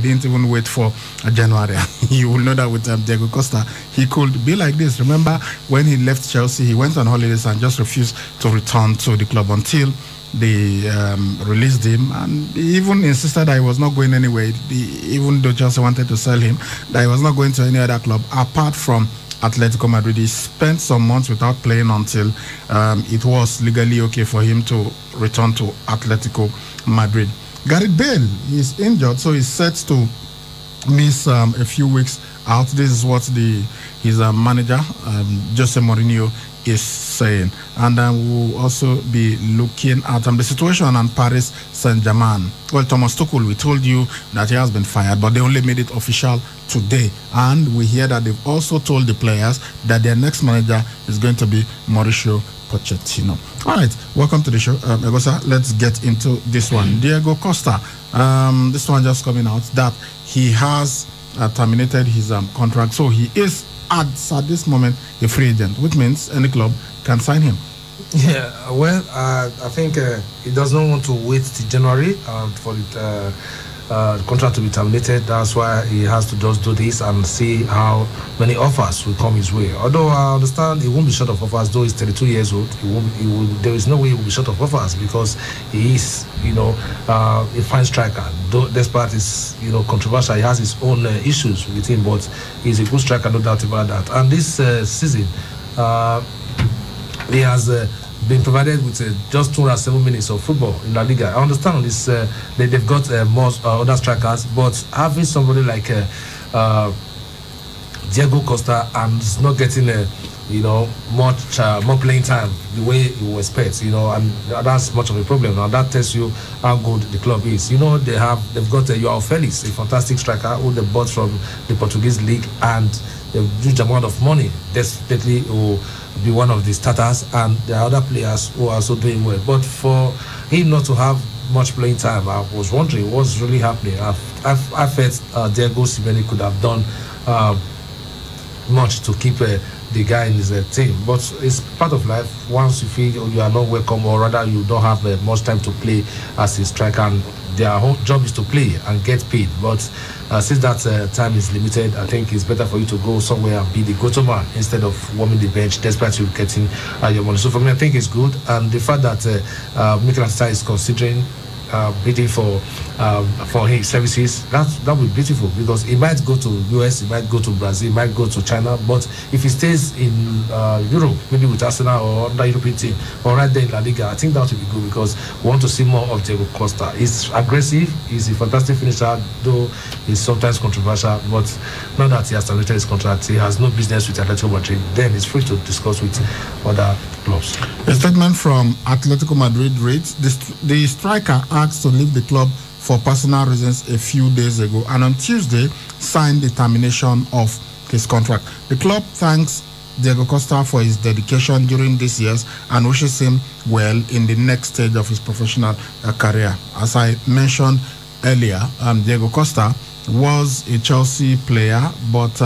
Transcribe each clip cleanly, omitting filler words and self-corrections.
didn't even wait for January. You will know that with Diego Costa, he could be like this. Remember when he left Chelsea, he went on holidays and just refused to return to the club until they released him, and he even insisted that he was not going anywhere. Even though Chelsea wanted to sell him, that he was not going to any other club apart from Atletico Madrid. He spent some months without playing until it was legally okay for him to return to Atletico Madrid. Gareth Bale is injured, so he's set to miss a few weeks out. This is what his manager, Jose Mourinho, is saying. And we'll also be looking at the situation on Paris Saint-Germain. Well, Thomas Tuchel, we told you that he has been fired, but they only made it official today. And we hear that they've also told the players that their next manager is going to be Mauricio Pochettino. All right, welcome to the show. Egosa, let's get into this one. Diego Costa, this one just coming out that he has terminated his contract. So he is at this moment a free agent, which means any club can sign him. Yeah, well, I think he does not want to wait till January for the contract to be terminated. That's why he has to just do this and see how many offers will come his way. Although I understand he won't be short of offers, though he's 32 years old. There is no way he will be short of offers because he is, a fine striker. Though despite his, controversial, he has his own issues with him, but he's a good striker, no doubt about that. And this season, he has been provided with just 207 minutes of football in La Liga. I understand this. They've got more other strikers, but having somebody like Diego Costa and not getting much more playing time the way you expect, and that's much of a problem. Now that tells you how good the club is. They've got Joao Felix, a fantastic striker who they bought from the Portuguese league, and a huge amount of money. Definitely will be one of the starters, and there are other players who are also doing well. But for him not to have much playing time, I was wondering what's really happening. I felt Diego Simeone could have done much to keep the guy in his team, but it's part of life. Once you feel you are not welcome, or rather you don't have much time to play as a striker, and their whole job is to play and get paid. But since that time is limited, I think it's better for you to go somewhere and be the go-to man instead of warming the bench despite you getting your money. So for me, I think it's good, and the fact that Mikel Arteta is considering bidding for his services, that will be beautiful, because he might go to US, he might go to Brazil, he might go to China, but if he stays in Europe, maybe with Arsenal or other European team, or right there in La Liga, I think that would be good, because we want to see more of Diego Costa. He's aggressive, he's a fantastic finisher, though he's sometimes controversial, but now that he has terminated his contract, he has no business with Atletico Madrid, then he's free to discuss with other clubs. A statement from Atletico Madrid reads, the striker asked to leave the club for personal reasons a few days ago, and on Tuesday signed the termination of his contract. The club thanks Diego Costa for his dedication during these years and wishes him well in the next stage of his professional career. As I mentioned earlier, Diego Costa was a Chelsea player, but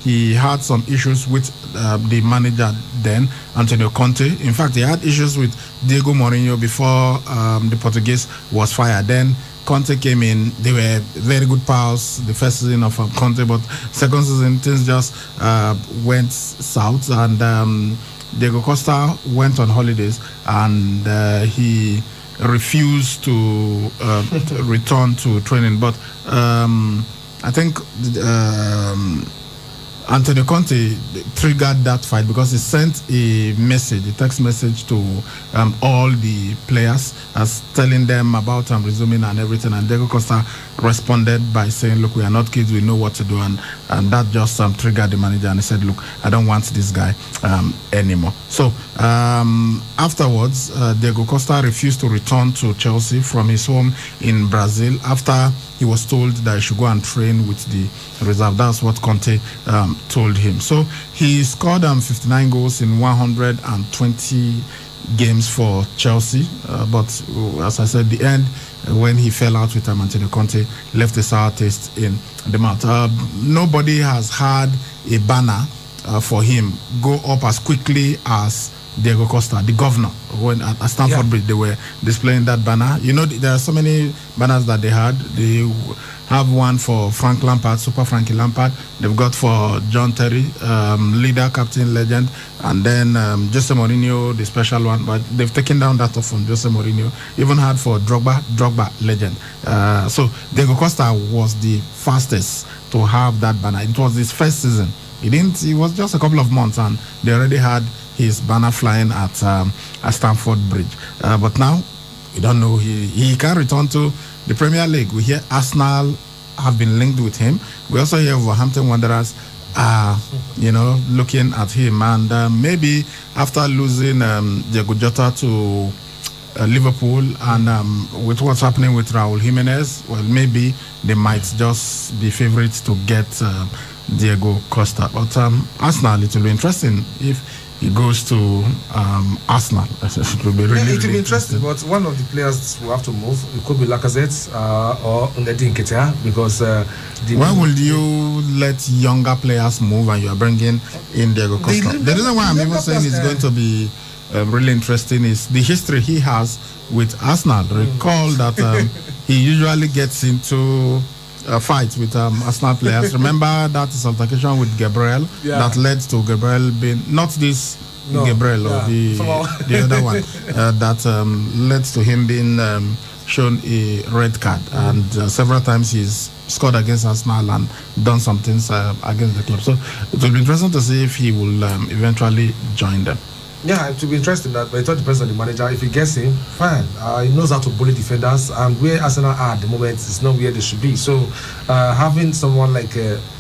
he had some issues with the manager then, Antonio Conte. In fact, he had issues with Diego Mourinho before the Portuguese was fired. Then Conte came in. They were very good pals the first season of Conte, but second season things just went south, and Diego Costa went on holidays, and he refused to return to training. But I think Antonio Conte triggered that fight because he sent a text message to all the players, as telling them about resuming and everything. And Diego Costa responded by saying, "Look, we are not kids; we know what to do." And that just triggered the manager, and he said, "Look, I don't want this guy anymore." So afterwards, Diego Costa refused to return to Chelsea from his home in Brazil after he was told that he should go and train with the reserve. That's what Conte told him. So he scored 59 goals in 120 games for Chelsea. But as I said, the end, when he fell out with Antonio Conte, left a sour taste in the mouth. Nobody has had a banner for him go up as quickly as Diego Costa, the governor, when at Stamford Bridge they were displaying that banner. You know, there are so many banners that they had. They have one for Frank Lampard, Super Frankie Lampard. They've got for John Terry, leader, captain, legend, and then Jose Mourinho, the special one. But they've taken down that from Jose Mourinho. Even had for Drogba, legend. So Diego Costa was the fastest to have that banner. It was his first season. It was just a couple of months, and they already had his banner flying at Stamford Bridge. But now, we don't know. He can return to the Premier League. We hear Arsenal have been linked with him. We also hear Wolverhampton Wanderers are, looking at him. And maybe after losing Diego Jota to Liverpool and with what's happening with Raul Jimenez, well, maybe they might just be favorites to get Diego Costa. But Arsenal, it will be interesting if he goes to Arsenal. It will be really, it will be interesting. But one of the players will have to move. It could be Lacazette or Ndedi Nketiah, because why would you let younger players move and you are bringing in Diego Costa? The reason why I'm even saying it's going to be really interesting is the history he has with Arsenal. Recall that he usually gets into fights with Arsenal players. Remember that his altercation with Gabriel that led to Gabriel being not this Gabriel or the other one that led to him being shown a red card, and several times he's scored against Arsenal and done some things against the club. So it will be interesting to see if he will eventually join them. Yeah, it will be interesting, that, but it all depends on the manager. If he gets him, fine. He knows how to bully defenders, and where Arsenal are at the moment is not where they should be. So, having someone like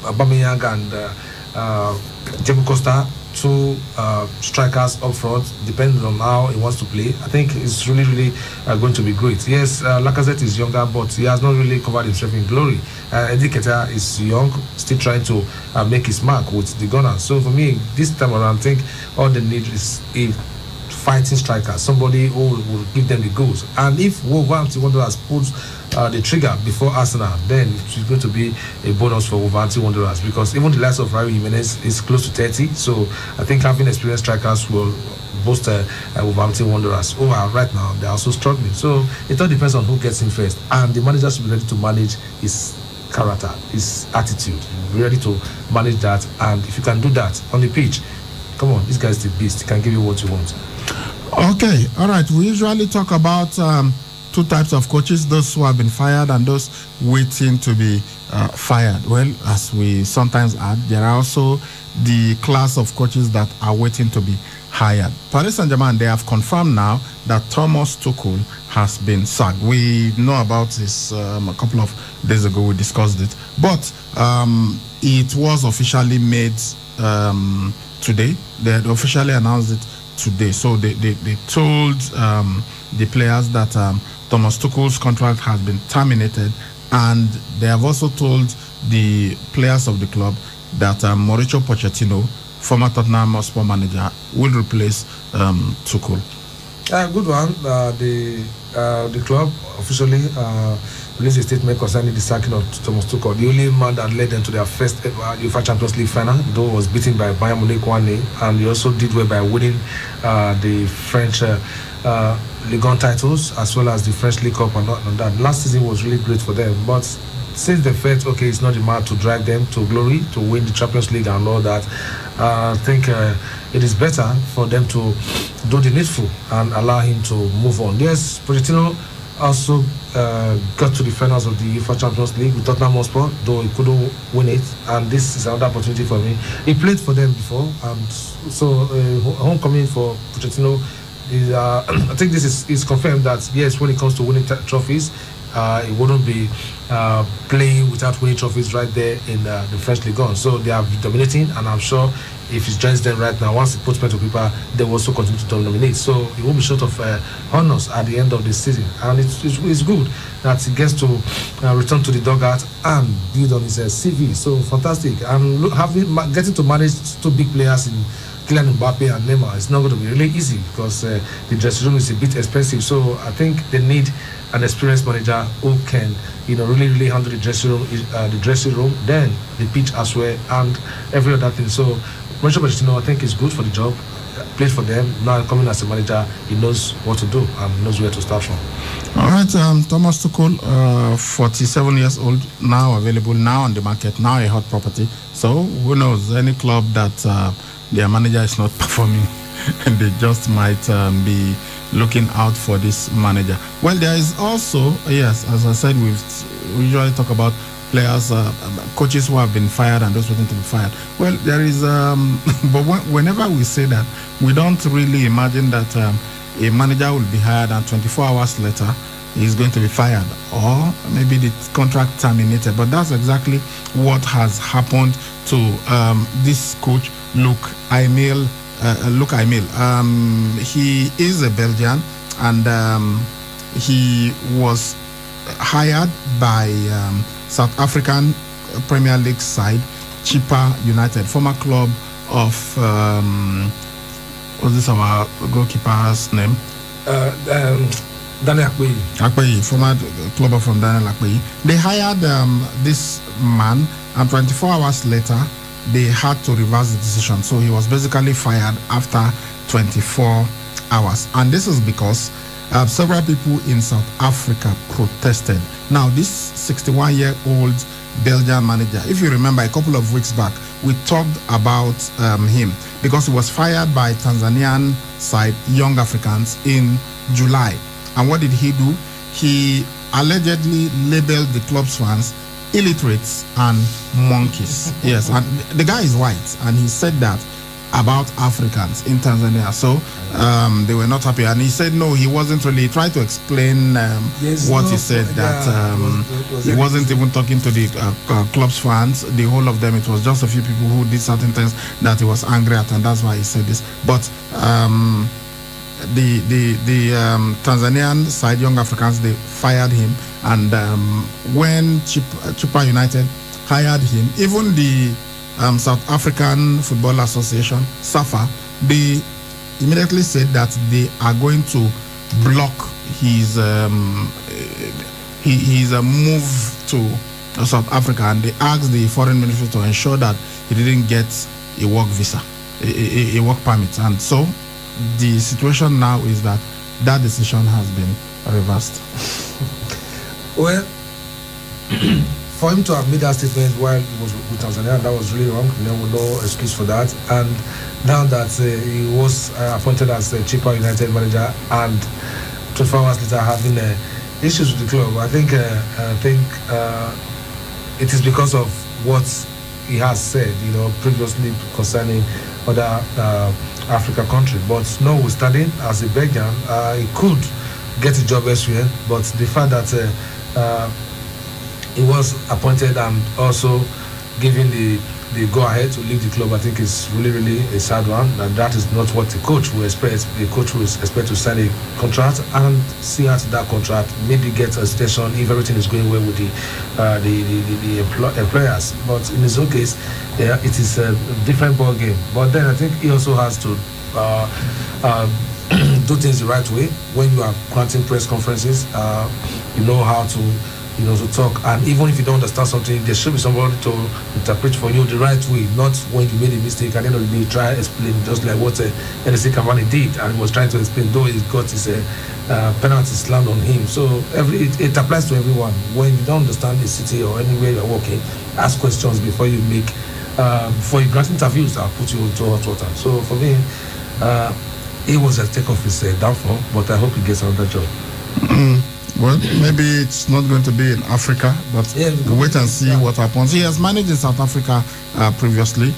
Aubameyang and Diego Costa, two strikers up front, depending on how he wants to play, I think it's really, really going to be great. Yes, Lacazette is younger, but he has not really covered himself in glory. Ndedi Nketiah is young, still trying to make his mark with the Gunners. So for me, this time around, I think all they need is a fighting striker, somebody who will give them the goals. And if Wolverhampton Wanderers puts the trigger before Arsenal, then it's going to be a bonus for Wolverhampton Wanderers, because even the likes of Raul Jimenez is close to 30. So I think having experienced strikers will boost Wolverhampton Wanderers, who are right now, they're also struggling. So it all depends on who gets in first, and the manager should be ready to manage his character, his attitude, be ready to manage that. And if you can do that on the pitch, come on, this guy's the beast. He can give you what you want. Okay, all right. We usually talk about two types of coaches: those who have been fired and those waiting to be fired. Well, as we sometimes add, there are also the class of coaches that are waiting to be hired. Paris Saint-Germain, they have confirmed now that Thomas Tuchel has been sacked. We know about this a couple of days ago. We discussed it, but it was officially made today. They had officially announced it today. So they told the players that Thomas Tuchel's contract has been terminated, and they have also told the players of the club that Mauricio Pochettino, former Tottenham Hotspur manager, will replace Tuchel. Good one. The club officially released a statement concerning the sacking of Thomas Tuchel, the only man that led them to their first ever UEFA Champions League final, though was beaten by Bayern Munich 1-0, and he also did well by winning the French Ligue 1 titles, as well as the French League Cup and that. Last season was really great for them, but since they felt, okay, it's not the man to drive them to glory, to win the Champions League and all that, I think it is better for them to do the needful and allow him to move on. Yes, Pochettino also got to the finals of the UEFA Champions League with Tottenham Hotspur, though he couldn't win it, and this is another opportunity for me. He played for them before, and so homecoming for Pochettino is, I think this is confirmed that, yes, when it comes to winning trophies, it wouldn't be playing without winning trophies right there in the French Ligue 1. So they are dominating, and I'm sure if he joins them right now, once he puts pen to paper, they will also continue to dominate. So he won't be short of honors at the end of the season. And it's good that he gets to return to the dugout and build on his CV. So fantastic. And getting to manage two big players in Kylian Mbappe and Neymar, it's not going to be really easy, because the dressing room is a bit expensive. So I think they need an experienced manager who can, really handle the dressing room, then the pitch as well, and every other thing. So Mauricio Pochettino, I think, is good for the job. played for them. Now coming as a manager, he knows what to do and knows where to start from. All right, Thomas Tuchel, 47 years old, now available, now on the market, now a hot property. So who knows, any club that their manager is not performing, and they just might be looking out for this manager. Well, there is also, yes, as I said, we usually talk about players, coaches who have been fired and those waiting to be fired. Well, there is, but whenever we say that, we don't really imagine that a manager will be hired and 24 hours later he's going to be fired, or maybe the contract terminated. But that's exactly what has happened to this coach, Luc Aymil. He is a Belgian, and he was hired by South African Premier League side Chippa United, former club of what's this our goalkeeper's name? Daniel Akpeyi, former club from Daniel Akpeyi. They hired this man, and 24 hours later they had to reverse the decision. So he was basically fired after 24 hours. And this is because several people in South Africa protested. Now, this 61-year-old Belgian manager, if you remember a couple of weeks back, we talked about him because he was fired by Tanzanian side Young Africans in July. And what did he do? He allegedly labeled the club's fans illiterates and monkeys. Yes, and the guy is white, and he said that about Africans in Tanzania. So they were not happy, and he said no, he wasn't really. He tried to explain what he said, that he wasn't even talking to the club's fans, the whole of them. It was just a few people who did certain things that he was angry at, and that's why he said this. But the Tanzanian side, Young Africans, they fired him, and when Chippa United hired him, even the South African Football Association, SAFA, they immediately said that they are going to block his move to South Africa, and they asked the foreign ministry to ensure that he didn't get a work visa, a work permit. And so the situation now is that decision has been reversed. Well, for him to have made that statement while he was with Tanzania, that was really wrong. No excuse for that. And now that he was appointed as the Chippa United manager, and 24 hours later having issues with the club, I think it is because of what he has said, previously concerning other African country. But notwithstanding, as a Belgian, he could get a job elsewhere. But the fact that he was appointed and also given the go-ahead to leave the club, I think is really a sad one. And that is not what the coach will expect. The coach will expect to sign a contract and see out that contract, maybe get a extension if everything is going well with the employers. But in his own case, it is a different ball game. But then I think he also has to do things the right way. When you are granting press conferences, you know how to talk, and even if you don't understand something, there should be somebody to interpret for you the right way, not when you made a mistake at the end of the day try to explain, just like what NSC Cavani did, and he was trying to explain, though he got his penalty slammed on him. So it applies to everyone. When you don't understand the city or anywhere you're working, ask questions before you grant interviews that put you into hot water. So for me, it was a take off his downfall, but I hope he gets another job. Well, maybe it's not going to be in Africa, but we'll wait and see what happens. He has managed in South Africa previously.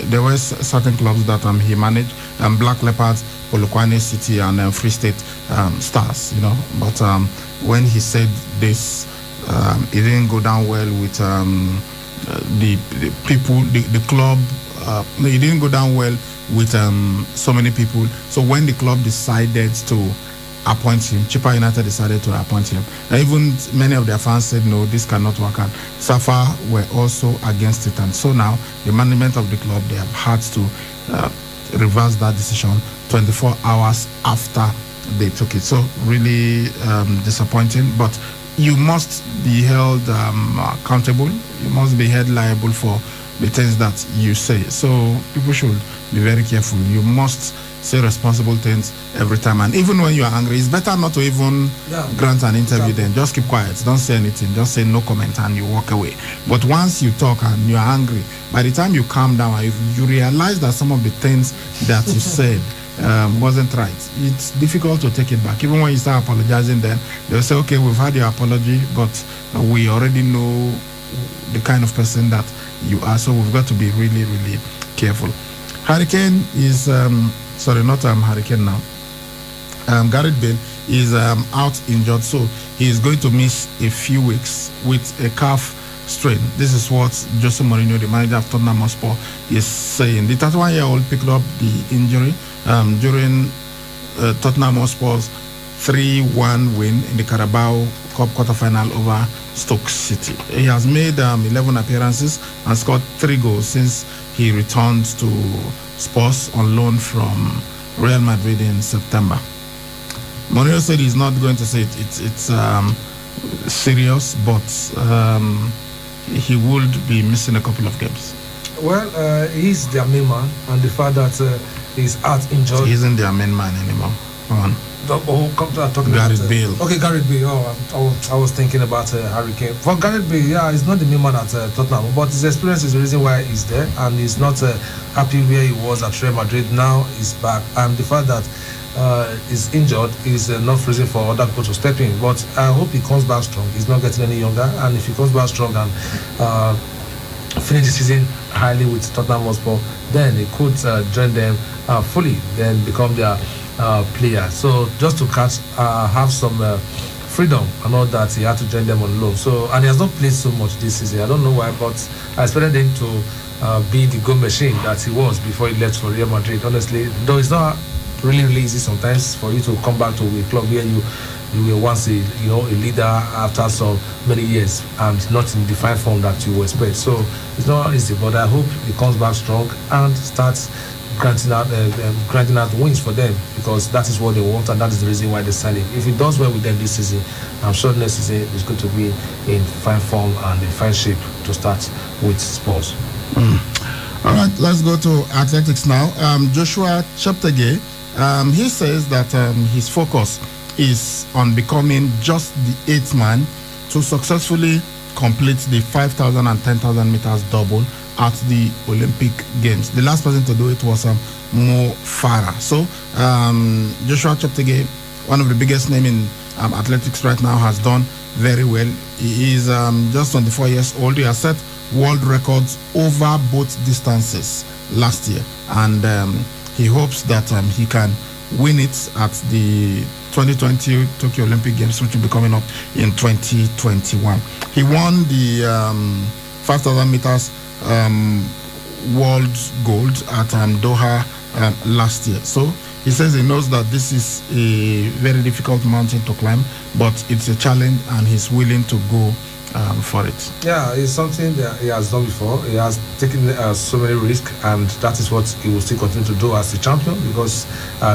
There were certain clubs that he managed, Black Leopards, Polokwane City, and Free State Stars. But when he said this, it didn't go down well with the people, the club. It didn't go down well with so many people. So when the club decided to appoint him, Chippa United decided to appoint him. And even many of their fans said, no, this cannot work out. SAFA were also against it. And so now the management of the club, they have had to reverse that decision 24 hours after they took it. So really disappointing. But you must be held accountable. You must be held liable for the things that you say. So people should be very careful. You must say responsible things every time, and even when you are angry, it's better not to even grant an interview. Then just keep quiet, don't say anything, just say no comment and you walk away. But once you talk and you are angry, by the time you calm down, you realize that some of the things that you said wasn't right, it's difficult to take it back. Even when you start apologizing, then they'll say, okay, we've had your apology, but we already know the kind of person that you are, so we've got to be really, really careful. Hurricane is not Hurricane now. Gareth Bale is out injured, so he is going to miss a few weeks with a calf strain. This is what Jose Mourinho, the manager of Tottenham Hotspur, is saying. The 31-year-old picked up the injury during Tottenham Hotspur's 3-1 win in the Carabao Cup quarterfinal over Stoke City. He has made 11 appearances and scored 3 goals since he returned to Spurs on loan from Real Madrid in September. Mourinho said he's not going to say it's serious, but he would be missing a couple of games. Well, he's their main man, and the fact that he's out injured. He isn't their main man anymore. Come on. Gareth Bale. Okay, Gareth Bale. I was thinking about Hurricane. For Gareth Bale, yeah, he's not the main man at Tottenham, but his experience is the reason why he's there, and he's not happy where he was at Real Madrid. Now he's back, and the fact that he's injured is enough reason for other people to step in. But I hope he comes back strong. He's not getting any younger, and if he comes back strong and finish the season highly with Tottenham Hotspur, then he could join them fully, then become their player. So just to have some freedom and all that, he had to join them on loan. So, and he has not played so much this season. I don't know why, but I expected him to be the goal machine that he was before he left for Real Madrid. Honestly, though it's not really easy sometimes for you to come back to a club where you were once a leader after so many years and not in the fine form that you expect. So it's not easy, but I hope he comes back strong and starts granting out wins for them, because that is what they want and that is the reason why they signed him. If he does well with them this season, I'm sure next season he's going to be in fine form and in fine shape to start with Spurs. All right, let's go to athletics now. Joshua Cheptegei, he says that his focus is on becoming just the 8th man to successfully complete the 5,000 and 10,000 meters double at the Olympic Games. The last person to do it was Mo Farah. So Joshua Cheptegei, one of the biggest names in athletics right now, has done very well. He is just 24 years old. He has set world records over both distances last year, and he hopes that he can win it at the 2020 Tokyo Olympic Games, which will be coming up in 2021. He won the 5,000 meters world gold at Doha last year. So he says he knows that this is a very difficult mountain to climb, but it's a challenge and he's willing to go for it. Yeah, it's something that he has done before. He has taken so many risks, and that is what he will still continue to do as the champion, because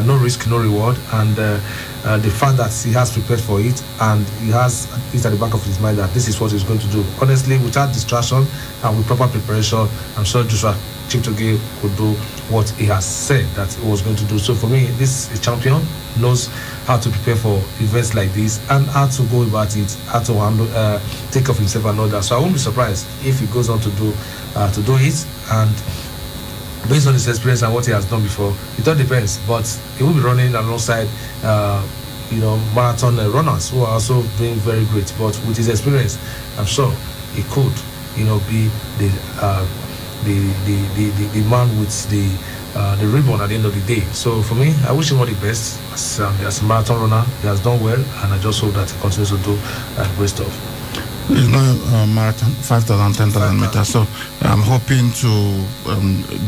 no risk, no reward, and the fact that he has prepared for it and he has it at the back of his mind that this is what he's going to do. Honestly, without distraction and with proper preparation, I'm sure Joshua Cheptegei could do what he has said that he was going to do. So for me, this is a champion, knows how to prepare for events like this and how to go about it, how to handle, take care of himself and all that. So I won't be surprised if he goes on to do it, and based on his experience and what he has done before, it all depends. But he will be running alongside marathon runners who are also doing very great. But with his experience, I'm sure he could be the man with the ribbon at the end of the day. So for me, I wish him all the best as a marathon runner. He has done well, and I just hope that he continues to do great stuff. It's not a marathon, 5,000, 10,000 meters. So I'm hoping to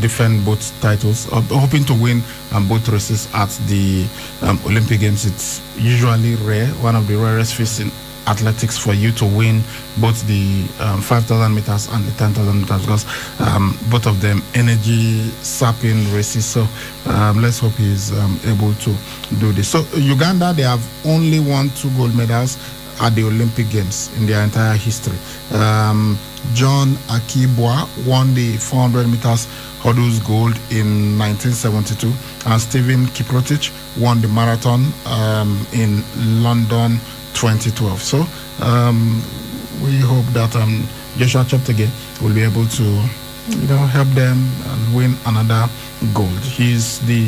defend both titles, hoping to win both races at the Olympic Games. It's usually rare, one of the rarest feats in athletics for you to win both the 5,000 meters and the 10,000 meters, because both of them energy sapping races. So let's hope he's able to do this. So Uganda, they have only won 2 gold medals at the Olympic Games in their entire history. John Akibwa won the 400 meters hurdles gold in 1972, and Stephen Kiprotich won the marathon in London 2012. So we hope that Joshua Cheptegei will be able to, help them and win another gold. He's the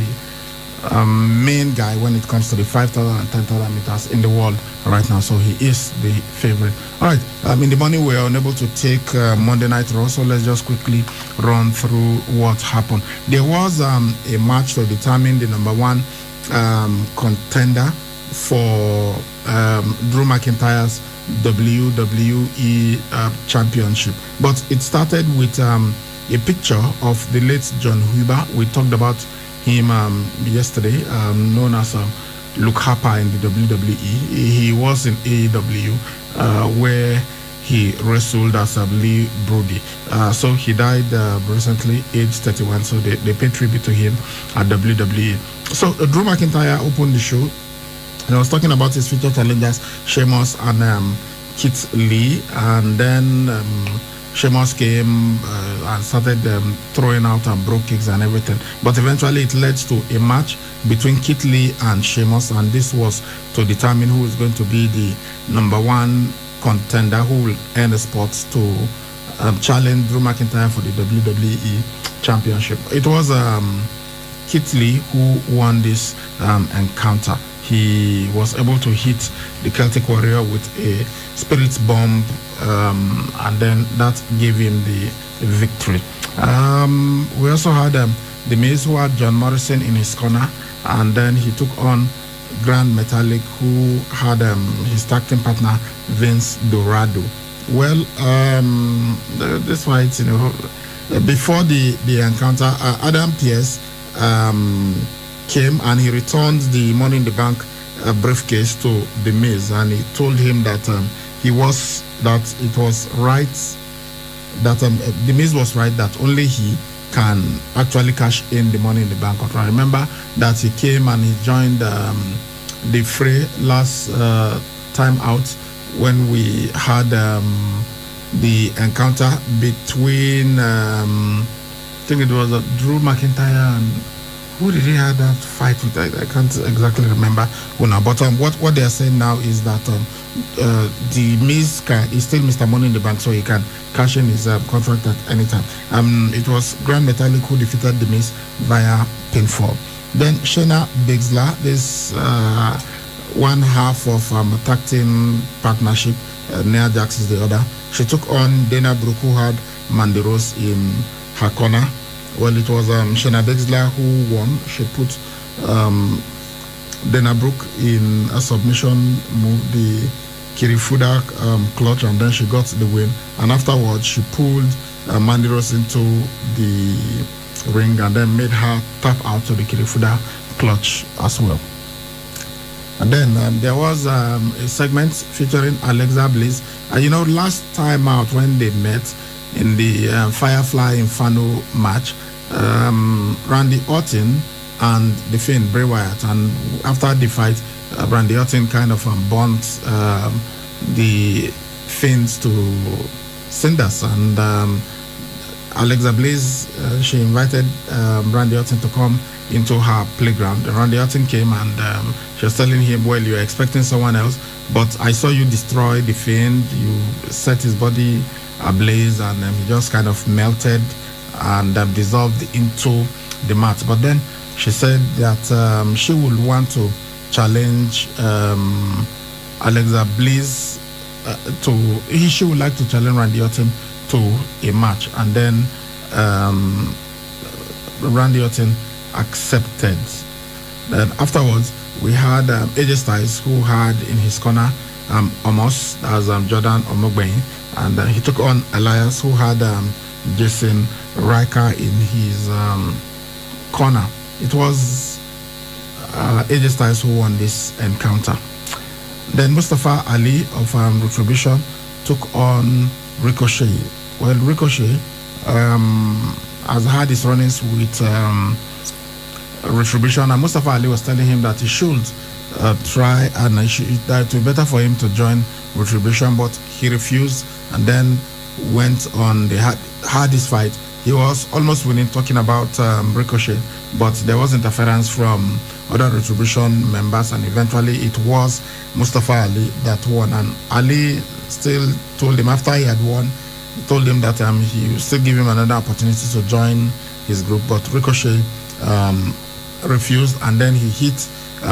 main guy when it comes to the 5,000 and 10,000 meters in the world right now, so he is the favorite. All right, in the morning we are unable to take Monday Night Raw, so let's just quickly run through what happened. There was a match to determine the number one contender for Drew McIntyre's WWE Championship, but it started with a picture of the late John Huber. We talked about him yesterday, known as Luke Harper in the WWE. He was in AEW where he wrestled as Lee Brody. So he died recently, age 31. So they paid tribute to him at WWE. So Drew McIntyre opened the show, and I was talking about his future challengers, Sheamus and Keith Lee, and then Sheamus came and started throwing out and broke kicks and everything. But eventually it led to a match between Keith Lee and Sheamus, and this was to determine who is going to be the number one contender who will earn the spot to challenge Drew McIntyre for the WWE Championship. It was Keith Lee who won this encounter. He was able to hit the Celtic Warrior with a spirit bomb, and then that gave him the victory. We also had The Miz, who had John Morrison in his corner, and then he took on Grand Metalik, who had his tag team partner Vince Dorado. Well, this fight, before the encounter, Adam Pearce came and he returned the Money in the Bank briefcase to The Miz, and he told him that it was right, that The Miz was right, that only he can actually cash in the Money in the Bank contract. Remember that he came and he joined the fray last time out when we had the encounter between I think it was Drew McIntyre and who did he have that fight with? I can't exactly remember. But what they are saying now is that The Miz is still Mr. Money in the Bank, so he can cash in his contract at any time. It was Grand Metalik who defeated The Miz via pinfall. Then Shayna Baszler, this one half of a tag team partnership, Nia Jax is the other. She took on Dana Brooke, who had Mandy Rose in her corner. Well, it was Shayna Baszler who won. She put Dana Brooke in a submission move, the Kirifuda clutch, and then she got the win. And afterwards, she pulled Mandy Rose into the ring and then made her tap out to the Kirifuda clutch as well. And then there was a segment featuring Alexa Bliss. Last time out when they met in the Firefly Inferno match, Randy Orton and the Fiend Bray Wyatt, and after the fight, Randy Orton kind of burnt the Fiends to cinders, and Alexa Bliss, she invited Randy Orton to come into her playground. Randy Orton came and she was telling him, well, you're expecting someone else, but I saw you destroy the Fiend, you set his body ablaze, and he just kind of melted and dissolved into the mat. But then she said that she would want to challenge Alexa Bliss she would like to challenge Randy Orton to a match, and then Randy Orton accepted. Then afterwards, we had AJ Styles, who had in his corner Omos, as Jordan Omogbein, and he took on Elias, who had Jason Riker in his corner. It was AJ Styles who won this encounter. Then Mustafa Ali of Retribution took on Ricochet. Well, Ricochet has had his run-ins with Retribution, and Mustafa Ali was telling him that he should try, and that it would be better for him to join Retribution, but he refused and then went on the hardest fight. He was almost winning, talking about Ricochet, but there was interference from other Retribution members, and eventually it was Mustafa Ali that won. And Ali still told him, after he had won, he told him that he would still give him another opportunity to join his group, but Ricochet refused, and then he hit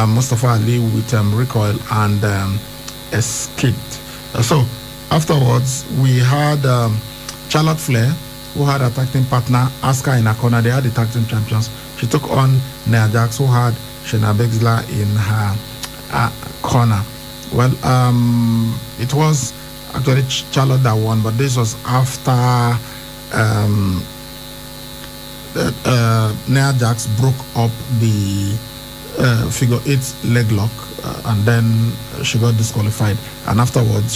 Mustafa Ali with recoil and escaped. So afterwards, we had Charlotte Flair, who had a tag team partner, Asuka, in her corner. They had the tag team champions. She took on Nia Jax, who had Shayna Baszler in her corner. Well, it was actually Charlotte that won, but this was after Nia Jax broke up the figure 8 leg lock, and then she got disqualified. And afterwards,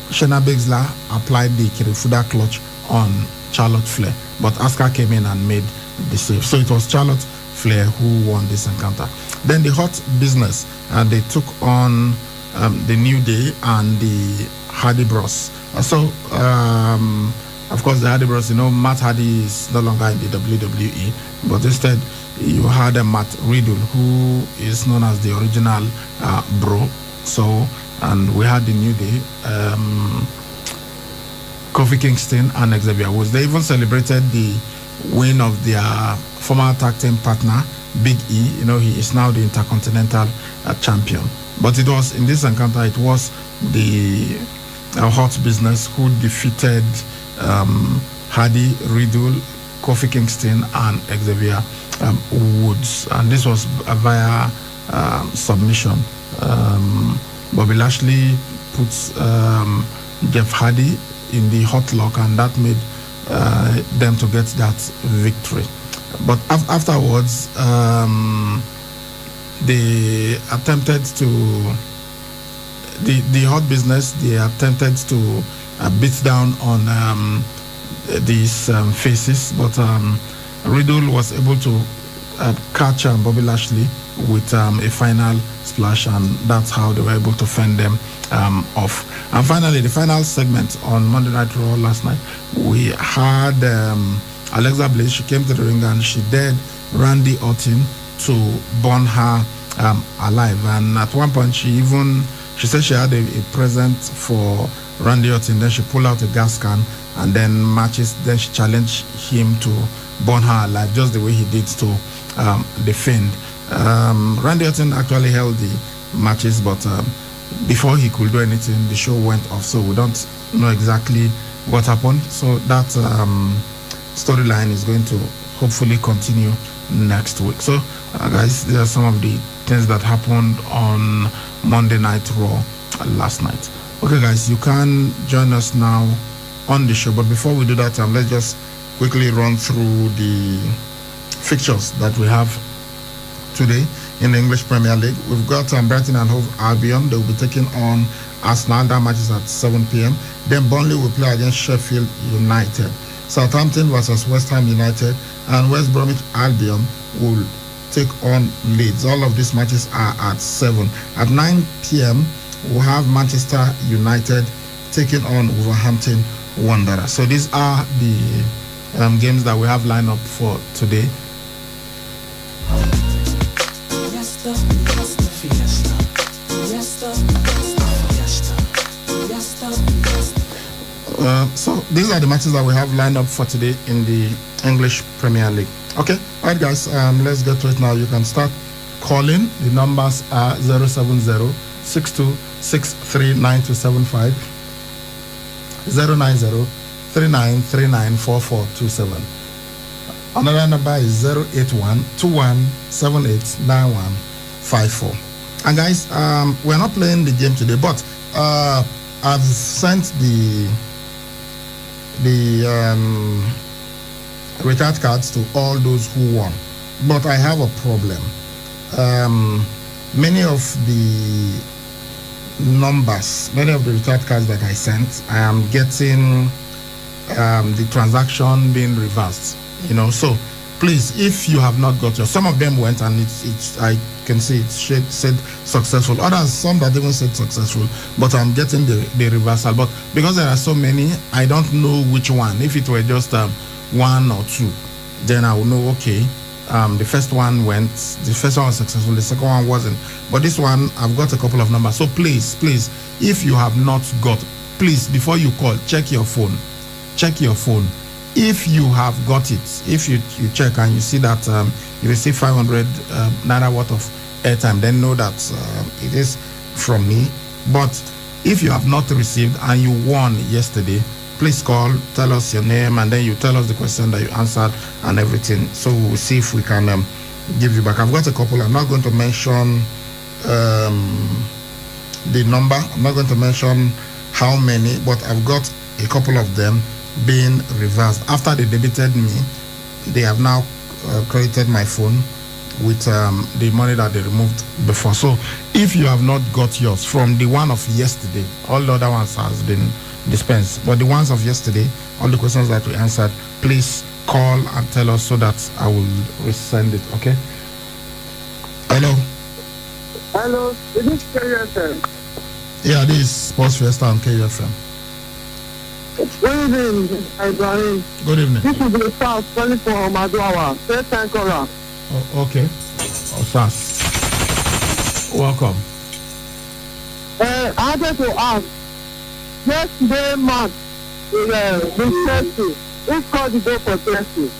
Shayna Baszler applied the Kirifuda clutch on Charlotte Flair, but Asuka came in and made the save. So it was Charlotte Flair who won this encounter. Then the Hurt Business, they took on the New Day and the Hardy Bros. So of course, the Hardy Bros, Matt Hardy is no longer in the WWE, but instead you had Matt Riddle, who is known as the original Bro. So, and we had the New Day, Kofi Kingston and Xavier Woods. They even celebrated the win of their former tag team partner, Big E. He is now the Intercontinental champion. But it was in this encounter, it was the Hurt Business who defeated Hardy, Riddle, Kofi Kingston, and Xavier Woods. And this was via submission. Bobby Lashley puts Jeff Hardy in the hot lock, and that made them to get that victory. But afterwards, they attempted to the Hurt Business. They attempted to beat down on these faces, but Riddle was able to catch Bobby Lashley with a final splash, and that's how they were able to fend them off. And finally, the final segment on Monday Night Raw last night, we had Alexa Bliss. She came to the ring and she dared Randy Orton to burn her alive. And at one point, she said she had a present for Randy Orton. Then she pulled out a gas can and then she challenged him to burn her alive, just the way he did to the Fiend. Randy Orton actually held the matches, but before he could do anything, the show went off, so we don't know exactly what happened. So that storyline is going to hopefully continue next week. So guys, these are some of the things that happened on Monday Night Raw last night. Okay guys, you can join us now on the show, but before we do that, let's just quickly run through the fixtures that we have today in the English Premier League. We've got Brighton and Hove Albion. They will be taking on Arsenal. That match is at 7 p.m. Then Burnley will play against Sheffield United. Southampton versus West Ham United, and West Bromwich Albion will take on Leeds. All of these matches are at 7. At 9 p.m. we'll have Manchester United taking on Wolverhampton Wanderers. So these are the games that we have lined up for today. So these are the matches that we have lined up for today in the English Premier League. Okay, all right guys, let's get to it now. You can start calling. The numbers are 070-6263-9275, 090-3939-4427. Another number is 081-2178-9154. And guys, we're not playing the game today, but I've sent the recharge cards to all those who won, but I have a problem. Many of the recharge cards that I sent, I am getting the transaction being reversed. So please, if you have not got yours, some of them went and it's I can see it said successful. Others, some that even said successful, but I'm getting the reversal. But because there are so many, I don't know which one. If it were just one or two, then I will know, okay, the first one went, the first one was successful, the second one wasn't. But this one, I've got a couple of numbers. So please, if you have not got, please, before you call, check your phone. Check your phone. If you have got it, if you check and you see that you receive 500 naira worth of airtime, then know that it is from me. But if you have not received and you won yesterday, please call, tell us your name, and then you tell us the question that you answered and everything. So we'll see if we can give you back. I've got a couple. I'm not going to mention the number. I'm not going to mention how many, but I've got a couple of them being reversed. After they debited me, they have now credited my phone with the money that they removed before. So if you have not got yours from the one of yesterday, all the other ones has been dispensed, but the ones of yesterday, all the questions that we answered, please call and tell us so that I will resend it. Okay? Hello. Hello, is this KFM? Yeah, this is Sports Fiesta on KFM. Good evening, Ibrahim. Good evening. This is the South calling from Maduawa. First time caller. Oh, okay. Oh, SAS. Welcome. I wanted to ask, yesterday match with Chelsea, who scored the goal for Chelsea?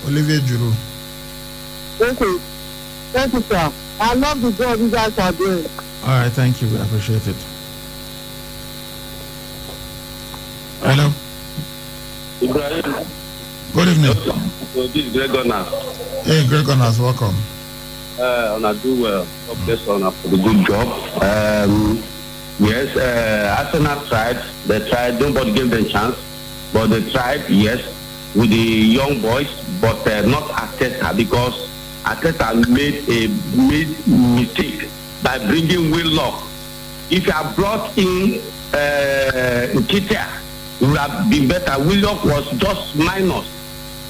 Olivier Giroud. Thank you. Thank you, sir. I love the job you guys are doing. All right, thank you. We appreciate it. Hello. Ibrahim. Good evening. So this is Greg Gunners. Hey, Greg Gunners, welcome. I do well. God bless on for the good job. Yes, Arsenal tried. They tried. Nobody gave them a chance, but they tried. Yes, with the young boys, but not Arteta, because Arteta made mistake by bringing Willock. If you have brought in Nketiah, it would have been better. Willock was just minus.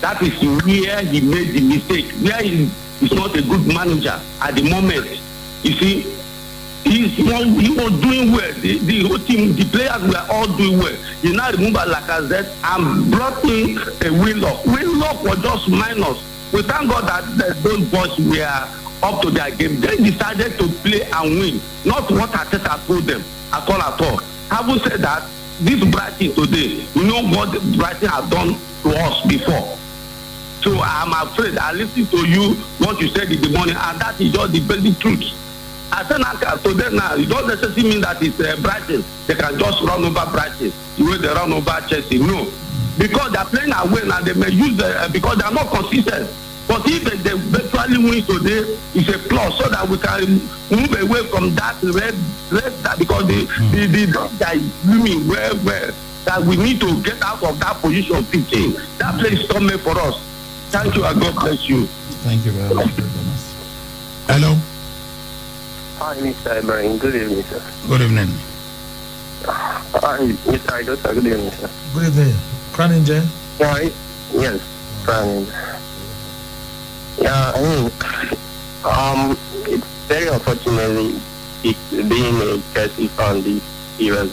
That is where he made the mistake. Where he is not a good manager at the moment. You see, he was doing well. The whole team, the players were all doing well. He now removed Lacazette and brought in a Willock. Willock was just minus. We thank God that those boys were up to their game. They decided to play and win, not what Arteta told them at all. Having said that, this Brighton today, you know what Brighton has done to us before. So I'm afraid I listened to you, what you said in the morning, and that is just the basic truth. Arsenal today now, it doesn't necessarily mean that it's Brighton. They can just run over Brighton the way they run over Chelsea. No. Because they are playing away now, they may use because they are not consistent. But if they virtually win today, it's a plus so that we can move away from that red because the guy is doing well, that we need to get out of that position 15. That place is not made for us. Thank you and God bless you. Thank you very much. Hello. Hi, Mr. Ibrahim. Good evening, sir. Good evening. Hi, Mr. Idosa. Good evening, sir. Good evening. Cronin Jen? Yeah, yes, Cronin. Yeah, I mean, it's very unfortunately it's being a Chelsea fan this year.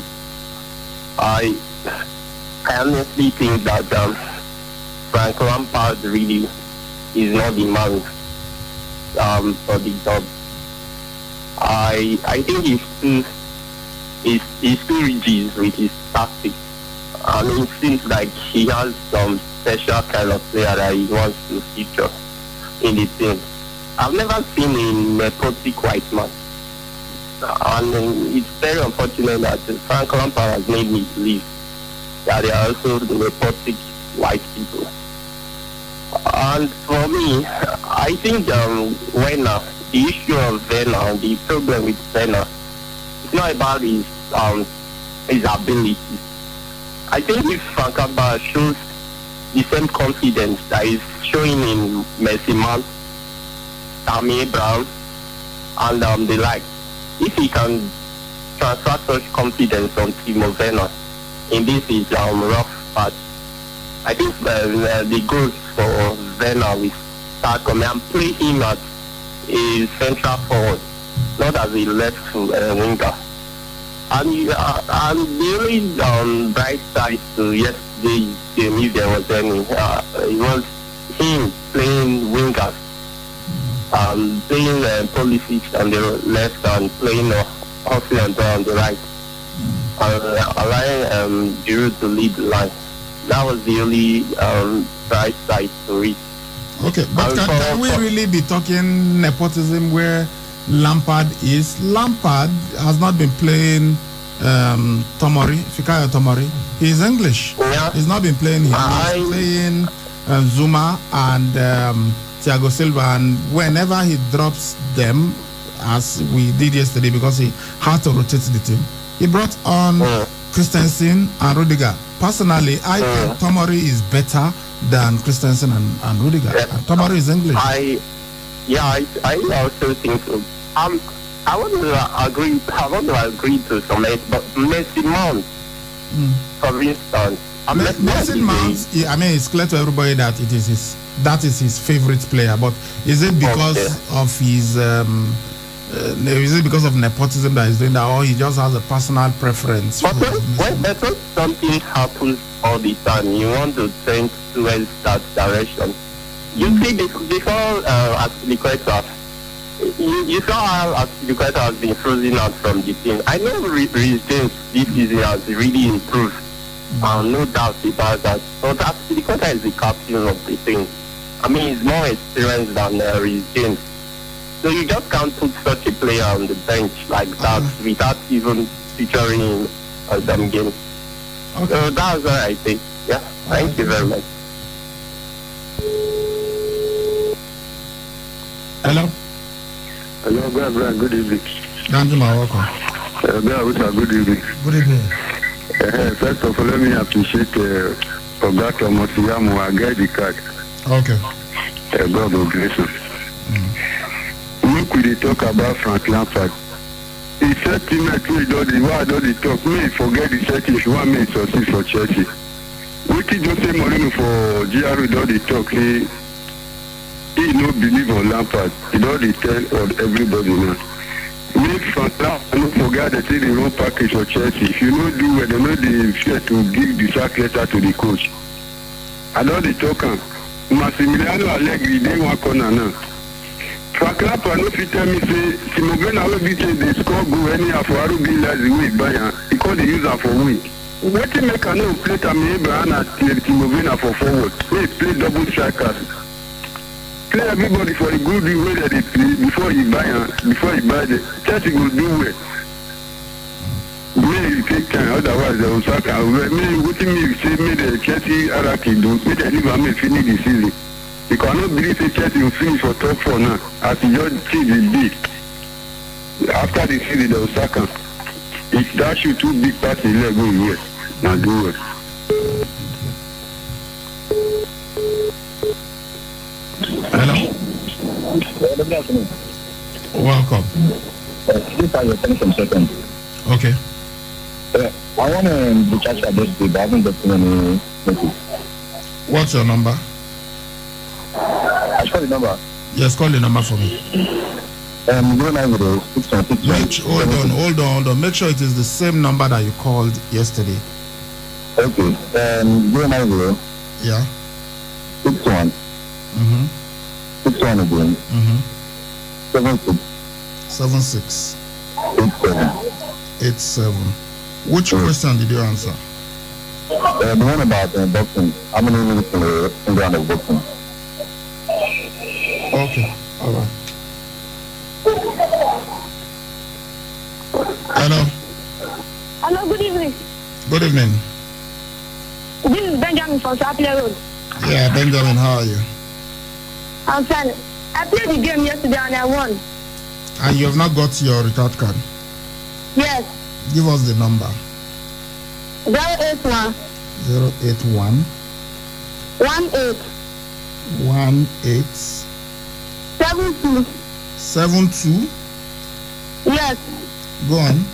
I honestly think that Frank Lampard really is not the man for the job. I think he's too rigid with his tactics. I mean, it seems like he has some special kind of player that he wants to feature in the team. I've never seen a nepotic white man. And it's very unfortunate that Frank Lampard has made me believe that there are also nepotic white people. And for me, I think Werner, the issue of Werner, the problem with Werner, it's not about his ability. I think if Frank Lampard shows the same confidence that he's showing in Messi Mount, Tammy Abraham, and the like, if he can transfer such confidence on Timo Werner in this is rough patch, I think the goals for Werner will start coming and play him as a central forward, not as a left winger. And the only bright side to yesterday's game, if there was any, it was him playing wingers, playing Pulisic on the left and playing Haaland on the right, allowing Giroud to lead the line. That was the only bright side to it. Okay, but can we really be talking nepotism where Lampard is? Lampard has not been playing Tomori, Fikayo Tomori. He's English. Yeah. He's not been playing him. He's playing Zuma and Thiago Silva, and whenever he drops them, as we did yesterday, because he had to rotate the team, he brought on Christensen and Rudiger. Personally, I think Tomori is better than Christensen and Rudiger. Tomori is English. I also think so. I want to agree to some, but Mason Mount, for instance. Mason Mount, I mean, it's clear to everybody that that is his favorite player. But is it because of his is it because of nepotism that he's doing that, or he just has a personal preference? But when something happens all the time, you want to tend towards that direction. You see, before Aspilicueta, you saw how Aspilicueta has been frozen out from the team. I know Reece James this season has really improved. No doubt about that. But Aspilicueta is the captain of the team. I mean, he's more experienced than Reece James. So you just can't put such a player on the bench like that without even featuring him on some games. Okay. So that's what I think. Yeah. Thank you very much. Hello. Hello, Brad. Good evening. Welcome. Good evening. Good evening. First of all, let me appreciate Ogato Mosiyamo. I get the card. Okay. God will bless you. Look, we talk about Frank Lampard. He said to me, why don't he talk? Me forget the setting if you want me to succeed for Chelsea. What did Jose Mourinho for GRU don't he talk? He no believe on Lampard. He don't tell on everybody now. Make Frank Lampard not forget that the wrong package for Chelsea. If you don't do well, they know they fear to give the sack letter to the coach. I don't the talk. Massimiliano Allegri, they want corner now. Frank Lampard no fit tell me say Timo Werner will be say they score goal anyhow for Arubi like the way buy am because they use am for win. Wetin make I no play Tammy Abraham and Timo Werner for forward? They play double strikers. Play everybody for a good way that they play before you buy the Chelsea will do well. May you take time, otherwise the Osaka may wetin me say may the Chelsea Araki do may they leave am finish the season. You cannot believe that Chelsea will finish for top 4 now as the judge change the big. After the season, the Osaka, if that should 2 big parties let go here, now do it. Hello. Good afternoon. Welcome. This is your attention second. Okay. I want to recharge your address, but I haven't gotten any message. What's your number? I call the number. Yes, call the number for me. 090-616. Hold on. Make sure it is the same number that you called yesterday. Okay. 090. Yeah. 61. 61 again. 76. 87. Which question did you answer? The one about boxing. How many minutes in the round of boxing? Okay, all right. Hello. Hello, good evening. Good evening. This is Benjamin from Sapler Road. Yeah, Benjamin, how are you? I'm fine. I played the game yesterday and I won. And you have not got your recharge card? Yes. Give us the number. 081. 081. 18. 72. 72. Yes. Go on.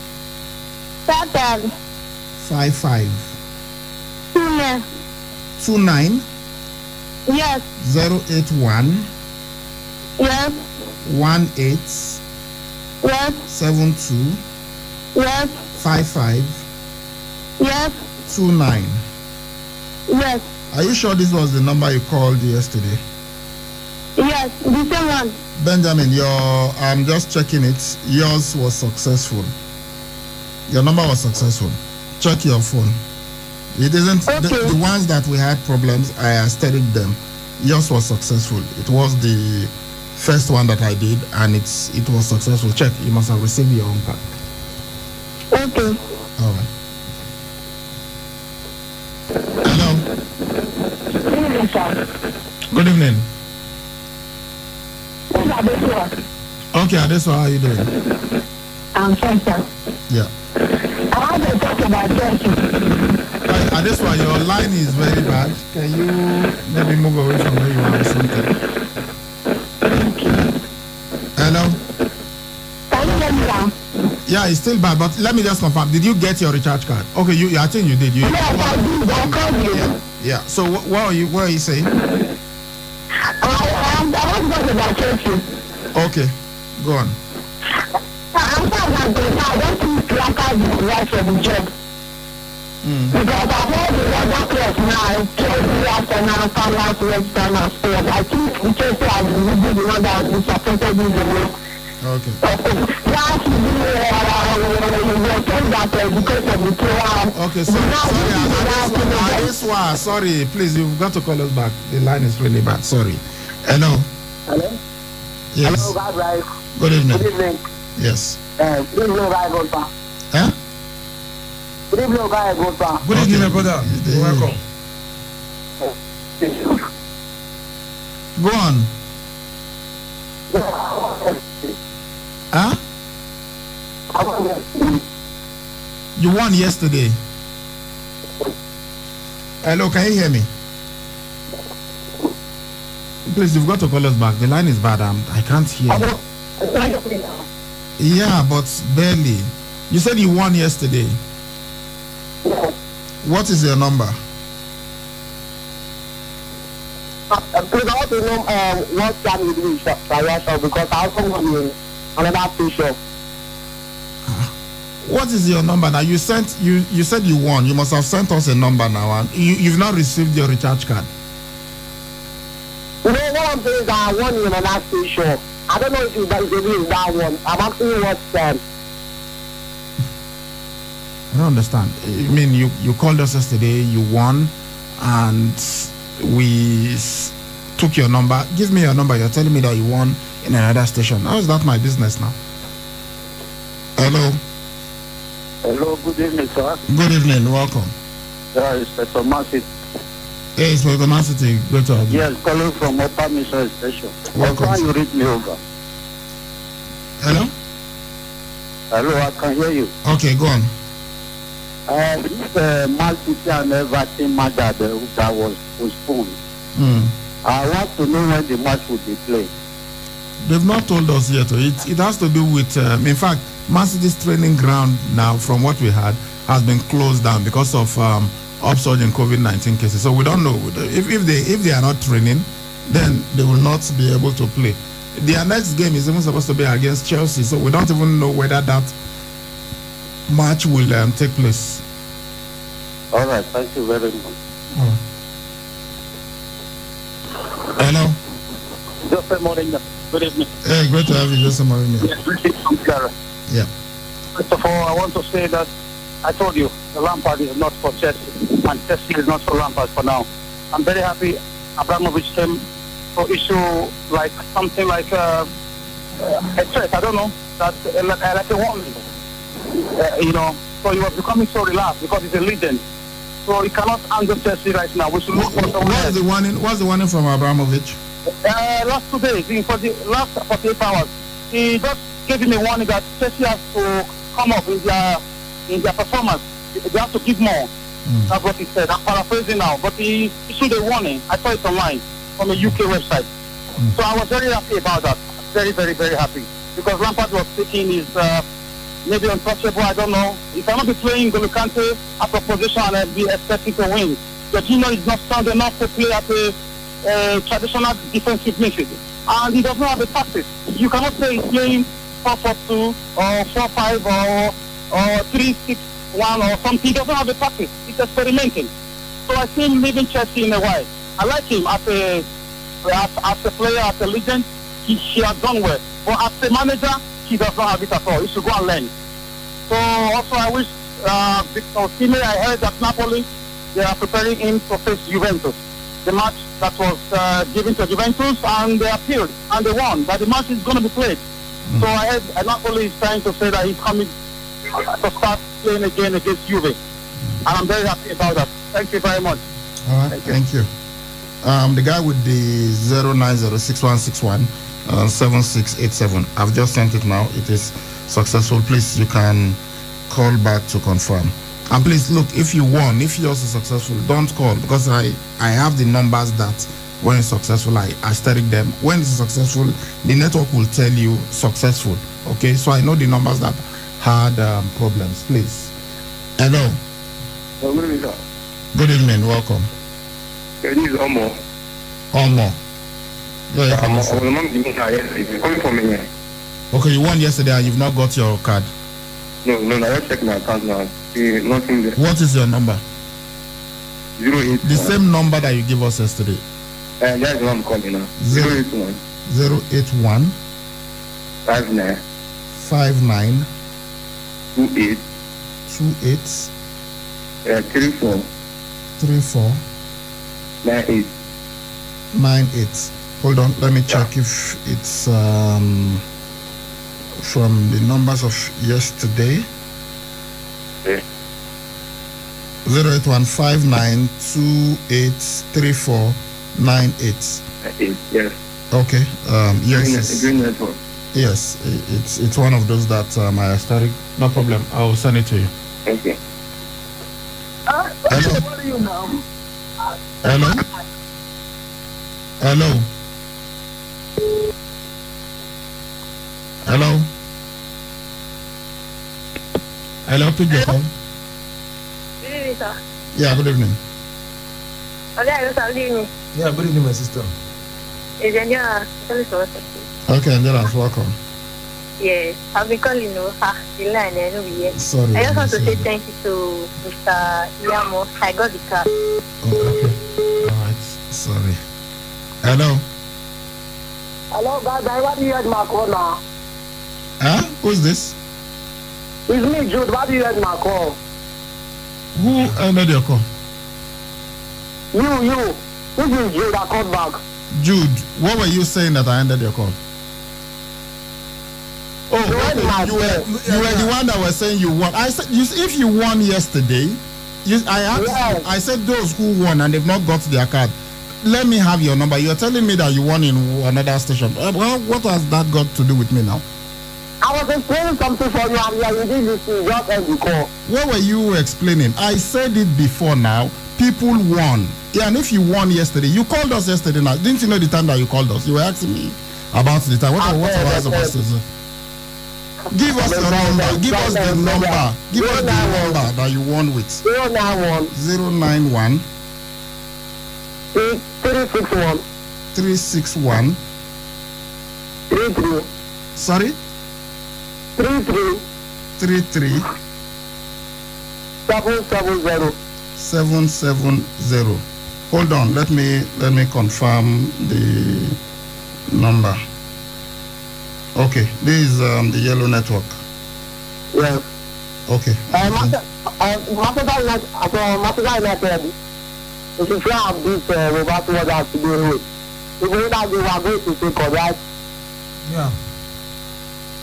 55. 55. 29. 29 Yes. 081 Yes. 18 Yes. 72 Yes. 55 Yes. 29. Yes. Are you sure this was the number you called yesterday? Yes. The same one. Benjamin, I'm just checking it. Yours was successful. Your number was successful. Check your phone. It isn't the ones that we had problems. I studied them. Yours was successful. It was the first one that I did, and it was successful. Check. You must have received your own card. Okay. All right. Hello. Good evening, sir. Good evening. Adesua. Okay, Adesua, how are you doing? I'm fine, sir. Yeah. I want to talk about Chelsea. Adesua, your line is very bad. Can you maybe move away from where you are or something? Hello? Can you hear me now? Yeah, it's still bad, but let me just confirm. Did you get your recharge card? Okay, I think you did. Yes, I did. I called you. Yeah. So what are you saying? I want to talk about Chelsea. Okay, go on. I'm talking about the I don't think Lampard is right for the job. Because I've heard the other clubs now, Chelsea, Arsenal, Palace, West Ham, and Spurs. I think Chelsea has been the one that has disappointed me the most. Okay. Last season, we were told that because of the player. Okay, sorry, please, you've got to call us back. The line is really bad. Sorry. Hello. Hello? Yes. Hello, guys. Good evening. Good evening. Yes. Good evening, guys. Huh? Good evening, guys. Good evening, my brother. You're welcome. Go on. Huh? You won yesterday. Hello, can you hear me? Please, you've got to call us back. The line is bad. I can't hear. Yeah, but barely. You said you won yesterday. What is your number? Please, I want to know what can you do because I also want another picture. What is your number now? You said you won. You must have sent us a number now, and you've not received your recharge card. You know what I'm saying is that I won in another station. I don't know if it's that one. I'm asking what I don't understand. I mean, you called us yesterday, you won, and we took your number. Give me your number. You're telling me that you won in another station. How is that my business now? Hello. Hello, good evening, sir. Good evening, welcome. It's Professor Massey. Hey, it's Professor Massey. Good to have you. Yes, calling from Upper Mission Station. Welcome. Can you read me over? Hello? Hello, I can hear you. Okay, go on. This Man City and Everton match that was postponed. I want to know when the match will be played. They've not told us yet. It has to do with, in fact, Man City's training ground now, from what we had, has been closed down because of upsurge in COVID-19 cases. So we don't know if they are not training, then they will not be able to play. Their next game is even supposed to be against Chelsea, so we don't even know whether that match will take place. All right, thank you very much. Hello. Good morning. Good evening. Hey, great to have you, Jose Mourinho. Yes, greetings from Clara. Yeah. First of all, I want to say that I told you the Lampard is not for Chelsea, and Chelsea is not for Lampard for now. I'm very happy Abramovich came to issue like something like a threat. I don't know, that like a warning. So he was becoming so relaxed because he's a legend. So he cannot handle Chelsea right now. We should look for someone else. What's the warning from Abramovich? Last 2 days, for the last 48 hours, he just gave him a warning that Chelsea has to come up in their performance. They have to give more. That's what he said. I'm paraphrasing now, but he issued a warning. I saw it online from a UK website. So I was very happy about that. Very, very, very happy. Because Lampard was taking his maybe untouchable, I don't know. You cannot be playing N'Golo Kante at a position and be expecting to win. Jorginho is not strong enough to play at a traditional defensive midfield. And he does not have the tactics. You cannot say he's playing 4-4-2 or 4-5 or 3-6-1 or something. He doesn't have the tactics. He's experimenting. So I see him leaving Chelsea in a while. I like him as a player, as a legend. He has done well. But as a manager, he does not have it at all. He should go and learn. So also I wish Victor Osimhen, I heard that Napoli, they are preparing him to face Juventus. The match that was given to Juventus, and they appealed and they won. But the match is going to be played. So I heard Napoli is trying to say that he's coming to start playing again against Juve. And I'm very happy about that. Thank you very much. All right, thank you. The guy with the 09061617687. I've just sent it now. It is successful. Please, you can call back to confirm. And please look, if you won, if yours is successful, don't call, because I have the numbers that when it's successful, I studied them. When it's successful, the network will tell you successful. Okay, so I know the numbers that had problems. Please. Hello. Good evening, sir. Good evening. Welcome. This is Omo. Omo. Coming from here. Okay, you won yesterday and you've not got your card. No, I just checked my account now. Nothing there. What is your number? 08. The same number that you gave us yesterday. That is what I'm calling now. 081. 081 59 59 28 28 34 34 98. 98. Hold on, let me check if it's from the numbers of yesterday. Okay. 08159283498. Yes. Okay. Yes. Green network. Yes, it's one of those that I started. No problem. I will send it to you. Okay. Hello. What are you now? Hello. Hello. Hello. Hello, pick your call. Good evening, sir. Yeah, good evening. Okay, good evening. Yeah, good evening, my sister. Is Angela? Okay, Angela, welcome. Yes, I've been calling you. The line, I know we here. Sorry. I just want to say thank you to Mr. Iyamo. I got the car. Oh, okay. All right. Sorry. Hello. Hello, guys. Why do you hear my call now? Huh? Who's this? It's me, Jude. Why do you hear my call? Who ended your call? You. This is Jude. I called back. Jude, what were you saying that I ended your call? Oh, you were the one that was saying you won. I said, if you won yesterday, I asked you, I said those who won and they've not got their card, let me have your number. You're telling me that you won in another station. Well, what has that got to do with me now? I was explaining something for you and you didn't listen. Just end the call. What were you explaining? I said it before now. People won. Yeah, and if you won yesterday, you called us yesterday now. Didn't you know the time that you called us? You were asking me about the time. What was I supposed to say? Give us the number. Give us the number. Give us the number that you won with. 091 091 361 361 33 Sorry? 33 33 770 770. Hold on, let me confirm the number. Okay, this is the yellow network. Yes. Okay. Master United. If you have this Roberto was out to do it, if you that they were going to take on that. Yeah.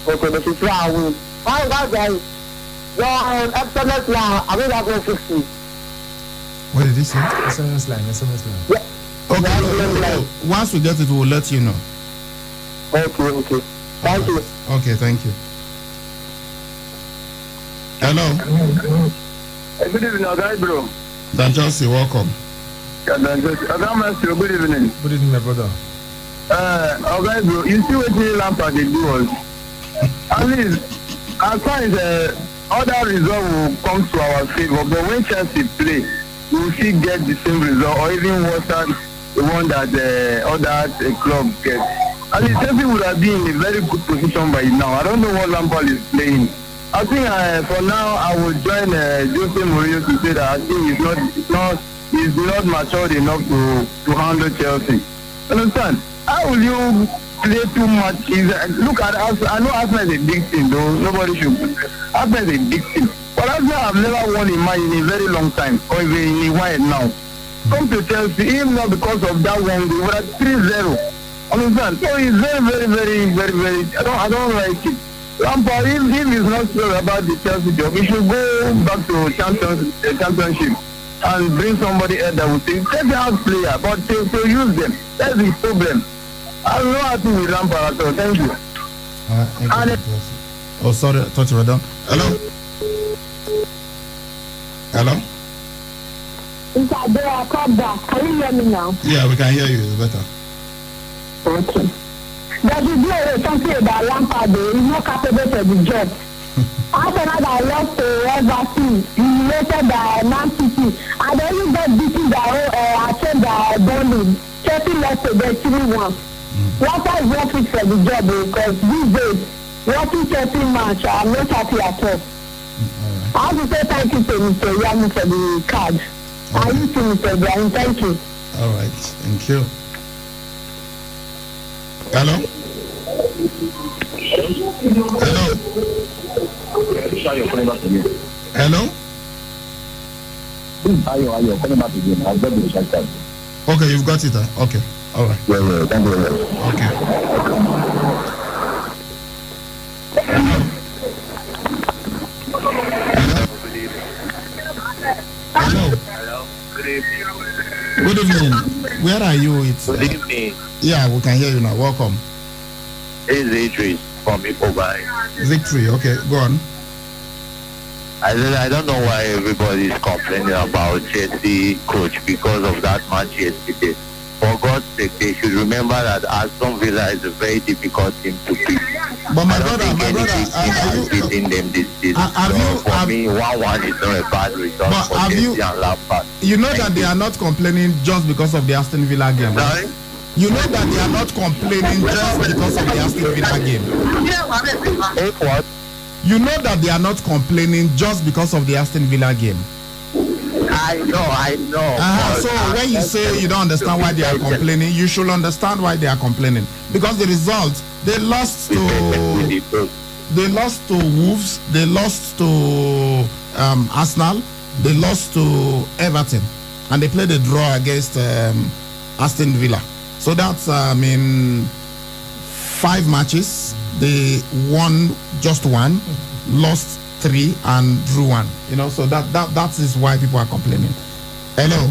Okay, but if you are win. How that guy? Your excellence now, I mean that's 160. What did he say? SMS line. Yeah. Okay, no. Once we get it, we'll let you know. Okay. Thank you. Okay, thank you. Hello. Good evening, guys, bro. Dan Chelsea, welcome. Good evening. Good evening, my brother. Guys, bro, you see what Lampard did do us? At least at times other result will come to our favor, but when Chelsea play, we will still get the same result or even worse than the one that other club gets. And Chelsea would have been in a very good position by now. I don't know what Lampard is playing. I think for now I will join Jose Mourinho to say that I think he's not matured enough to handle Chelsea. Understand? How will you play too much? Look at us. I know Arsenal is a big team, though. Nobody should. Arsenal is a big team. But Arsenal have never won in match in a very long time, or even in a while now. Come to Chelsea, even not because of that one, they were at 3-0. Understand? So it's very. I don't like it. Lampard, if he's not sure about the Chelsea job, he should go back to championship and bring somebody else that will take the house player, but to use them. That's the problem. I'm not happy with Lampard at all. Thank you. Oh, sorry, I thought you were done. Hello? Hello? I called back. Can you hear me now? Yeah, we can hear you. It's better. Okay. There is no something about Lampard. He's not capable for the job. Arsenal that lost to Everton, humiliated by Man City, and then you got beaten by Burnley. Chelsea lost to the 3-1. Lampard is not fit for the job because these days, watching Chelsea match, I'm not happy at all. I have to say thank you to Mr. Yamu for the card. I used to Mr. Brian. Thank you. All right. Thank you. Hello? Hello? Hello? Ayo, coming back again. I've got the check. Okay, you've got it. Okay. All right. Yeah, thank you very much. Okay. Hello. Good evening. Where are you? It's Good evening. Yeah, we can hear you now. Welcome. This is Idris from Ipobai. Victory. Okay, go on. I don't know why everybody is complaining about Chelsea coach because of that match yesterday. For God's sake, they should remember that Aston Villa is a very difficult team to beat. But my I don't brother, think any team is beating them this season. For me, 1-1 is not a bad result for Chelsea and Lampard. You know that they are not complaining just because of the Aston Villa game. Sorry? You know that they are not complaining just because of the Aston Villa game. If what? You know that they are not complaining just because of the Aston Villa game. I know. So when you say you don't understand why they are complaining, you should understand why they are complaining. Because the result, they lost to Wolves, they lost to Arsenal, they lost to Everton, and they played a draw against Aston Villa. So that's 5 matches. They won just 1, lost 3, and drew 1. You know, so that is why people are complaining. Hello.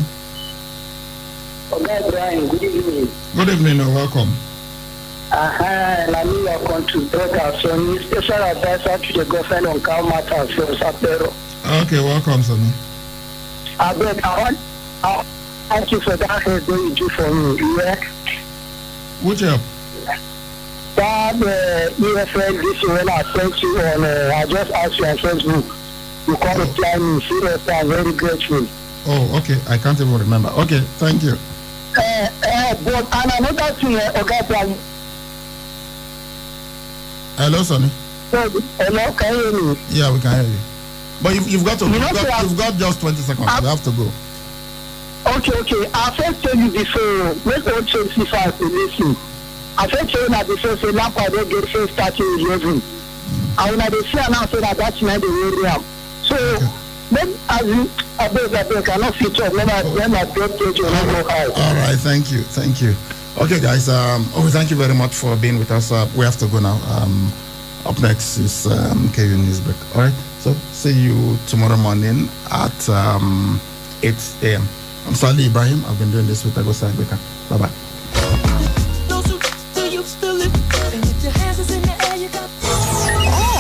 Okay, Brian, good evening. Good evening, welcome. I'm your contributor, so special advisor to the government on car matters from Sapero. Okay, welcome, Sonny. I want thank you for that help you do for me. Yeah. Which help? That EFL this when I sent you on, I just asked you on Facebook. You can't reply me. Seriously, I'm very grateful. Oh, okay. I can't even remember. Okay, thank you. But another thing, okay, hello, Sonny. Hello, can you hear me? Yeah, we can hear you. But you've got just 20 seconds. You have to go. Okay. I first told you before, let's all change the fast to listen. I first told you that before, say Lampard don't get first starting 11. And when they see now say that that's not the way am. So, then as you, I cannot feature, when I don't take you, all right, thank you. Okay, guys, thank you very much for being with us. We have to go now. Up next is KU Newsbreak. All right, so see you tomorrow morning at 8 a.m. I'm Sally Ibrahim. I've been doing this with Agosa Agbeka. Bye-bye.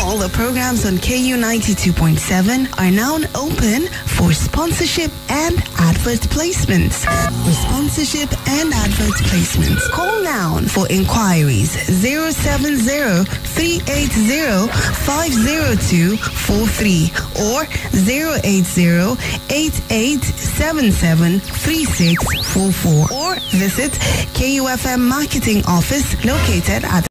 All the programs on KU 92.7 are now open for for sponsorship and advert placements. For sponsorship and advert placements, call now for inquiries 070-380-50243 or 080-8877-3644 or visit KUFM Marketing Office located at